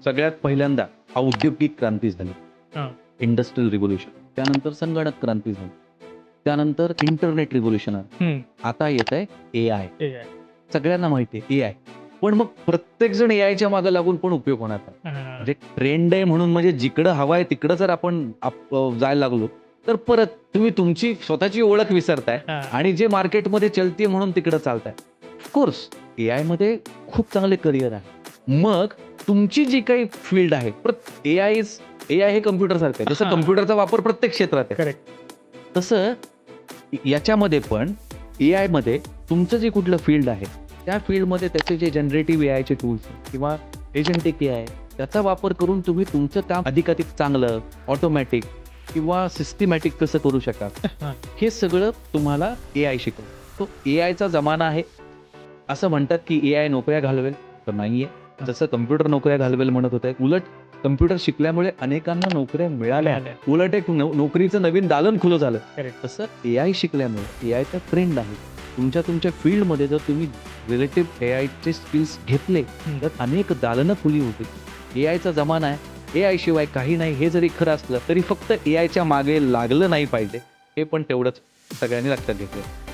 सगळ्यात पहिल्यांदा औद्योगिक क्रांती झाली, हां. Industrial revolution. त्यानंतर संगणक क्रांती झाली, त्यानंतर इंटरनेट रिव्होल्युशन आलं. हं. आता येत आहे AI. AI. सगळ्यांना माहिती आहे AI. पण मग प्रत्येक जण AIच्या मागे लागून पण उपयोग होणार नाही. हां. म्हणजे ट्रेंड आहे म्हणून म्हणजे जिकडं हवा आहे तिकडं जर आपण जायला लागलो तर परत तुम्ही तुमची स्वतःची ओळख विसरताय हां. आणि जे मार्केटमध्ये चलते म्हणून तिकडं चालताय. ऑफकोर्स AI मध्ये खूप चांगले करिअर आहे. मग तुमची जी काही फील्ड आहे, AI हे कम्प्युटर सारखं आहे. जसं हां. कम्प्युटरचा वापर प्रत्येक क्षेत्रात आहे, करेक्ट. तसं याच्यामध्ये पण AI मध्ये तुमचं जे कुठलं फील्ड आहे त्या फील्डमध्ये त्याचे जे जनरेटिव्ह AIचे टूल्स किंवा एजंटिक AI त्याचा वापर करून तुम्ही तुमचं काम अधिकाधिक चांगलं, ऑटोमॅटिक किंवा सिस्टमॅटिक कसं करू शकाल, हां. हे सगळं तुम्हाला AI शिकवतो. तो AIचा जमाना आहे. असं म्हणतात की AI नोकऱ्या घालवेल, तर नाहीये. जसं कम्प्युटर नोकऱ्या घालवेल म्हणत होते, उलट कम्प्युटर शिकल्यामुळे अनेकांना नोकऱ्या मिळाल्या. मिळाल्या. उलट एक नोकरीचं नवीन दालन खुलं झालं. करेक्ट. तसं AI शिकल्यामुळे AIचा ट्रेंड आहे. तुमच्या फील्डमध्ये जर तुम्ही रिलेटिव्ह AIचे स्किल्स घेतले हं. तर अनेक दालनं खुली होतील. AIचा जमाना आहे. AI शिवाय काही नाही हे जरी खरं असलं तरी फक्त AIच्या मागे लागलं नाही पाहिजे, हे पण तेवढंच सगळ्यांनी लक्षात घेतलं.